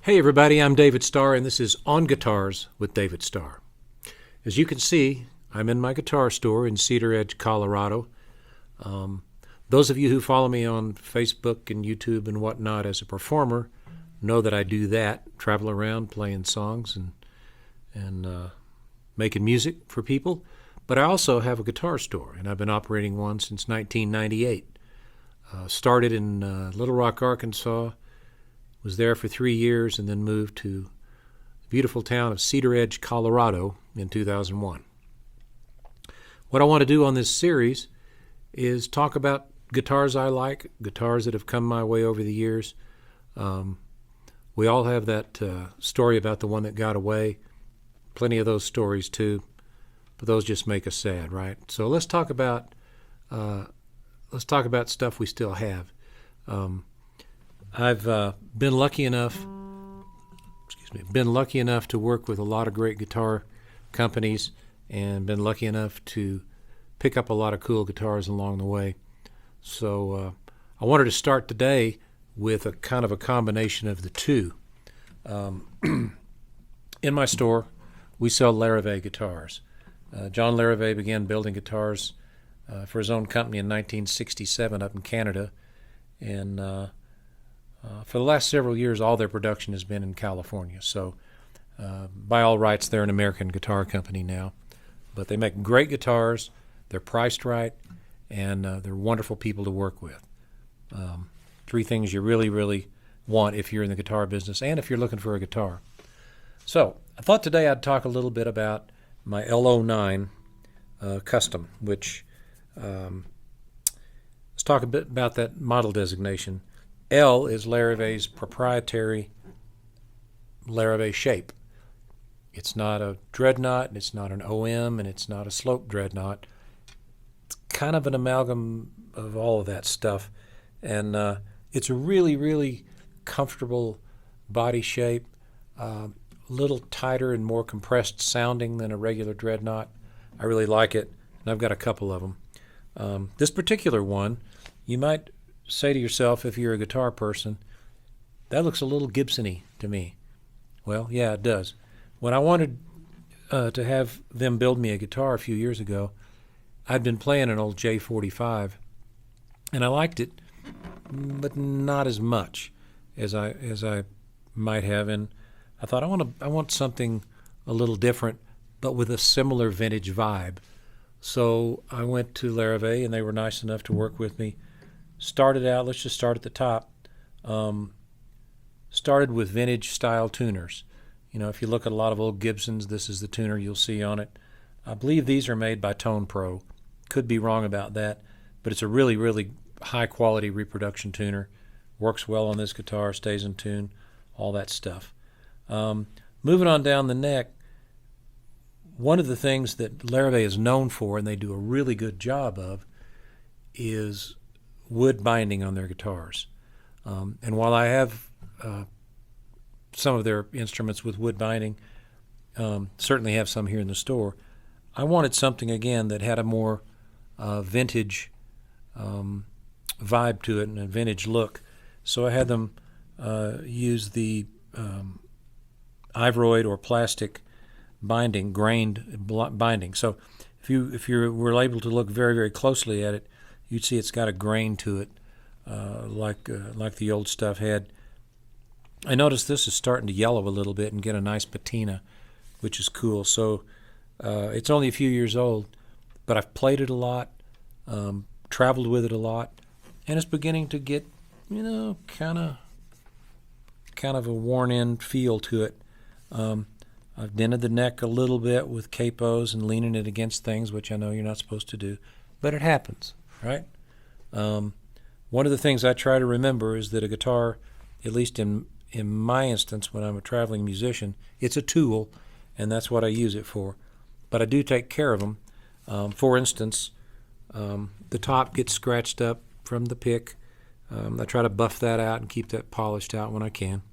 Hey everybody, I'm David Starr, and this is On Guitars with David Starr. As you can see, I'm in my guitar store in Cedaredge, Colorado. Those of you who follow me on Facebook and YouTube and whatnot as a performer know that I do that, travel around playing songs and making music for people. But I also have a guitar store, and I've been operating one since 1998. Started in Little Rock, Arkansas, was there for 3 years, and then moved to the beautiful town of Cedaredge, Colorado in 2001. What I want to do on this series is talk about guitars I like, guitars that have come my way over the years. We all have that story about the one that got away. Plenty of those stories too, but those just make us sad, right? So let's talk about stuff we still have. I've been lucky enough to work with a lot of great guitar companies, and been lucky enough to pick up a lot of cool guitars along the way. So I wanted to start today with a kind of a combination of the two. In my store, we sell Larrivée guitars. John Larrivée began building guitars for his own company in 1967 up in Canada, and for the last several years, all their production has been in California. So by all rights, they're an American guitar company now. But they make great guitars, they're priced right, and they're wonderful people to work with. Three things you really, really want if you're in the guitar business and if you're looking for a guitar. So I thought today I'd talk a little bit about my L-09 Custom, which let's talk a bit about that model designation. L is Larrivée's proprietary Larrivée shape. It's not a dreadnought, it's not an OM, and it's not a slope dreadnought. It's kind of an amalgam of all of that stuff. And it's a really, really comfortable body shape, a little tighter and more compressed sounding than a regular dreadnought. I really like it, and I've got a couple of them. This particular one, you might say to yourself, if you're a guitar person, that looks a little Gibson-y to me. Well, yeah, it does. When I wanted to have them build me a guitar a few years ago, I'd been playing an old J45, and I liked it, but not as much as I might have. And I thought I want something a little different, but with a similar vintage vibe. So I went to Larrivée, and they were nice enough to work with me. Started out, let's just start at the top. Started with vintage style tuners. You know, if you look at a lot of old Gibsons, this is the tuner you'll see on it. I believe these are made by Tone Pro. Could be wrong about that, but it's a really, really high quality reproduction tuner. Works well on this guitar, stays in tune, all that stuff. Moving on down the neck, one of the things that Larrivée is known for, and they do a really good job of, is wood binding on their guitars. And while I have some of their instruments with wood binding, certainly have some here in the store, I wanted something, again, that had a more vintage vibe to it and a vintage look. So I had them use the ivoroid or plastic binding, grained binding. So if you were able to look very, very closely at it, you'd see it's got a grain to it, like the old stuff had. I noticed this is starting to yellow a little bit and get a nice patina, which is cool. So it's only a few years old, but I've played it a lot, traveled with it a lot, and it's beginning to get, you know, kind of a worn-in feel to it. I've dented the neck a little bit with capos and leaning it against things, which I know you're not supposed to do, but it happens. Right? One of the things I try to remember is that a guitar, at least in my instance when I'm a traveling musician, it's a tool, and that's what I use it for. But I do take care of them. For instance, the top gets scratched up from the pick. I try to buff that out and keep that polished out when I can.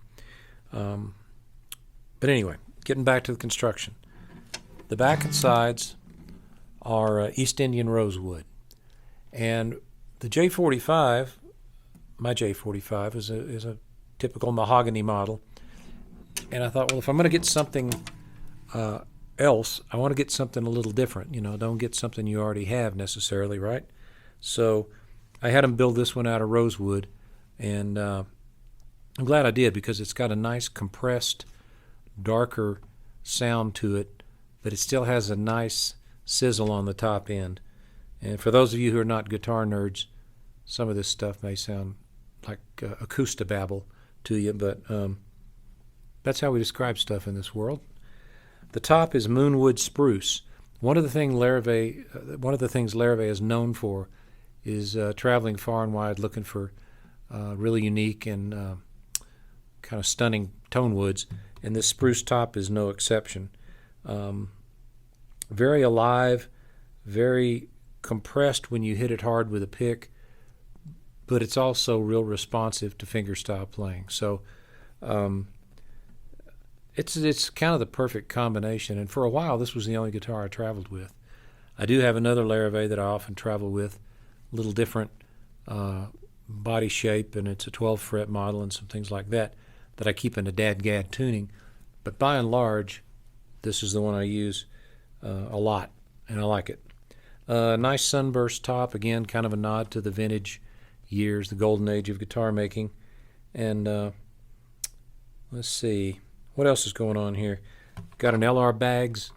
But anyway, getting back to the construction. The back and sides are East Indian rosewood. And the J45, my J45, is a typical mahogany model. And I thought, well, if I'm going to get something else, I want to get something a little different. Don't get something you already have necessarily, right? So I had them build this one out of rosewood, and I'm glad I did, because it's got a nice compressed, darker sound to it, but it still has a nice sizzle on the top end. And for those of you who are not guitar nerds, some of this stuff may sound like acoustababble to you, but that's how we describe stuff in this world. The top is moonwood spruce. One of the things Larrivée is known for is traveling far and wide looking for really unique and kind of stunning tone woods, and this spruce top is no exception. Very alive, very compressed when you hit it hard with a pick, but it's also real responsive to fingerstyle playing. So it's kind of the perfect combination. And for a while, this was the only guitar I traveled with. I do have another Larrivée that I often travel with, a little different body shape, and it's a 12-fret model and some things like that I keep in a dad-gad tuning. But by and large, this is the one I use a lot, and I like it. Nice sunburst top, again, kind of a nod to the vintage years, the golden age of guitar making. And let's see, what else is going on here? Got an LR Baggs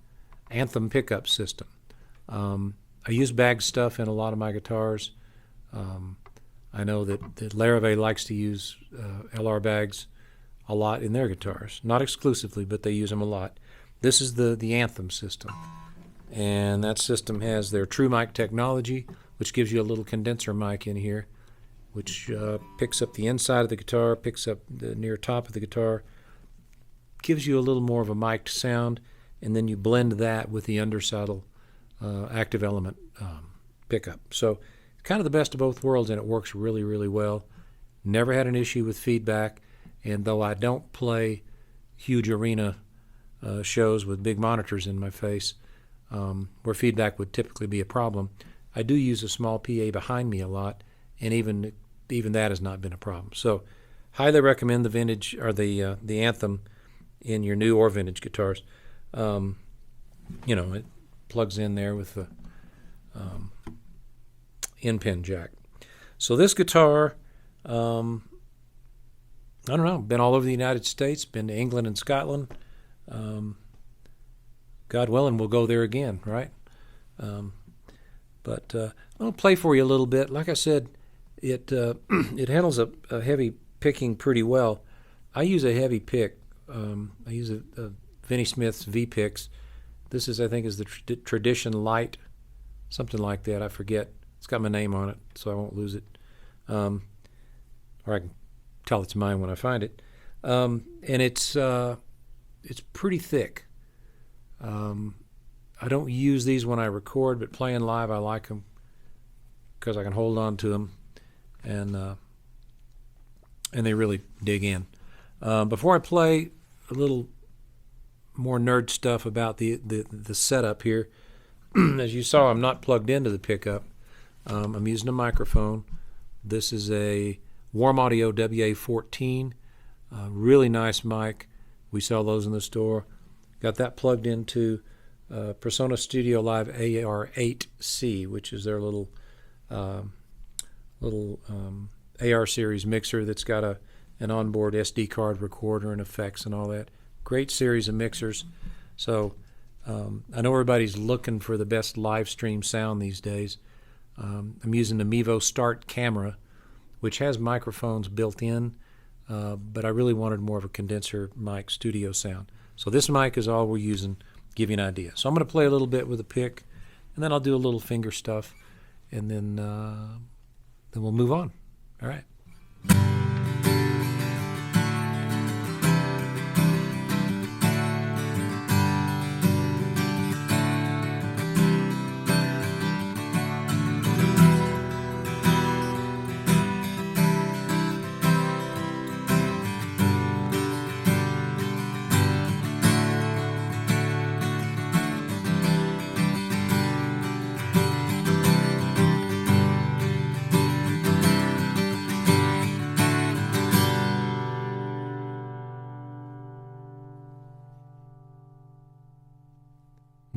Anthem pickup system. I use Baggs stuff in a lot of my guitars. I know that Larrivée likes to use LR Baggs a lot in their guitars. Not exclusively, but they use them a lot. This is the Anthem system. And that system has their True Mic technology, which gives you a little condenser mic in here, which picks up the inside of the guitar, picks up the near top of the guitar, gives you a little more of a mic'd sound, and then you blend that with the undersaddle active element pickup. So kind of the best of both worlds, and it works really, really well. Never had an issue with feedback, and though I don't play huge arena shows with big monitors in my face, where feedback would typically be a problem, I do use a small PA behind me a lot, and even that has not been a problem. So highly recommend the vintage or the Anthem in your new or vintage guitars. It plugs in there with the in-pin jack. So this guitar, I don't know, been all over the United States, been to England and Scotland. God willing, we'll go there again, right? But I'll play for you a little bit. Like I said, it handles a heavy picking pretty well. I use a heavy pick. I use a Vinnie Smith's V-Picks. This is, I think, is the Tradition Light, something like that. I forget. It's got my name on it, so I won't lose it. Or I can tell it's mine when I find it. And it's pretty thick. I don't use these when I record, but playing live I like them because I can hold on to them, and they really dig in. Before I play, a little more nerd stuff about the setup here. As you saw, I'm not plugged into the pickup. I'm using a microphone. This is a Warm Audio WA-14, really nice mic. We sell those in the store. Got that plugged into Persona Studio Live AR8C, which is their little AR series mixer that's got an onboard SD card recorder and effects and all that. Great series of mixers. So I know everybody's looking for the best live stream sound these days. I'm using the Mevo Start camera, which has microphones built in, but I really wanted more of a condenser mic studio sound. So this mic is all we're using, give you an idea. So I'm going to play a little bit with a pick, and then I'll do a little finger stuff, and then we'll move on. All right.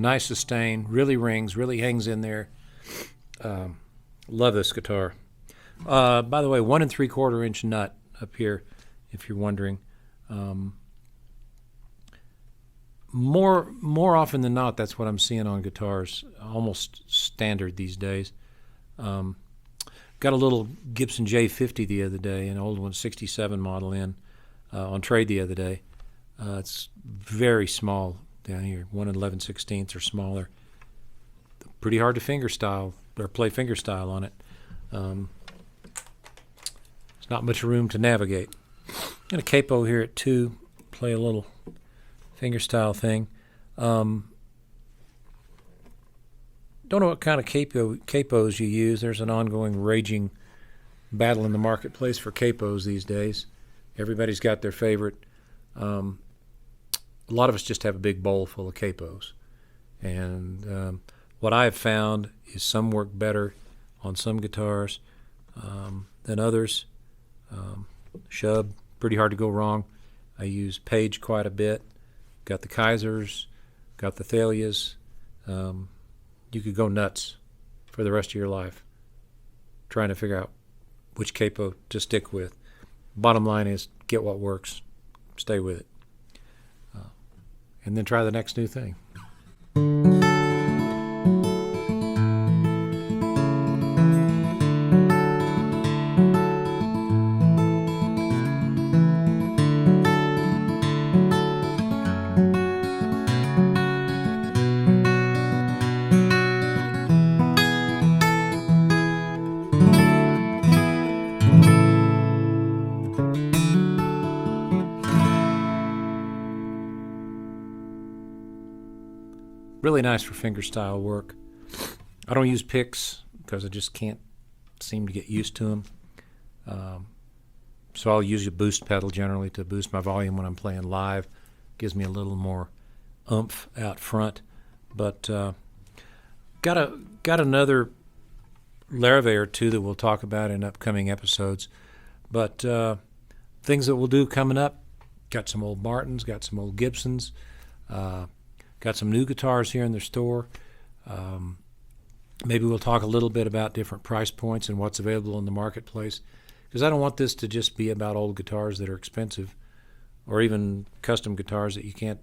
Nice sustain, really rings, really hangs in there. Love this guitar. By the way, 1 3/4 inch nut up here, if you're wondering. More often than not, that's what I'm seeing on guitars, almost standard these days. Got a little Gibson J50 the other day, an old one, 67 model on trade the other day. It's very small down here, 1 11/16 or smaller. Pretty hard to fingerstyle or play fingerstyle on it. There's not much room to navigate. Got a capo here at 2, play a little fingerstyle thing. Don't know what kind of capos you use. There's an ongoing raging battle in the marketplace for capos these days. Everybody's got their favorite. A lot of us just have a big bowl full of capos. And what I've found is some work better on some guitars than others. Shub, pretty hard to go wrong. I use Page quite a bit. Got the Kaisers, got the Thalias. You could go nuts for the rest of your life trying to figure out which capo to stick with. Bottom line is, get what works, stay with it, and then try the next new thing. Really nice for fingerstyle work. I don't use picks because I just can't seem to get used to them. So I'll use a boost pedal generally to boost my volume when I'm playing live. Gives me a little more oomph out front. But got another Larrivée or two that we'll talk about in upcoming episodes. But things that we'll do coming up, got some old Martins, got some old Gibsons, got some new guitars here in the store. Maybe we'll talk a little bit about different price points and what's available in the marketplace, because I don't want this to just be about old guitars that are expensive, or even custom guitars that you don't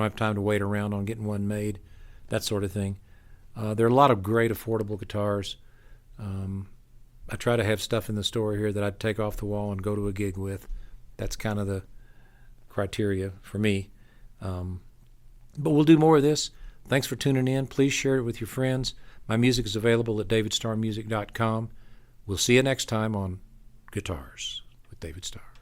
have time to wait around on getting one made, that sort of thing. There are a lot of great affordable guitars. I try to have stuff in the store here that I'd take off the wall and go to a gig with. That's kind of the criteria for me. But we'll do more of this. Thanks for tuning in. Please share it with your friends. My music is available at davidstarmusic.com. We'll see you next time on Guitars with David Starr.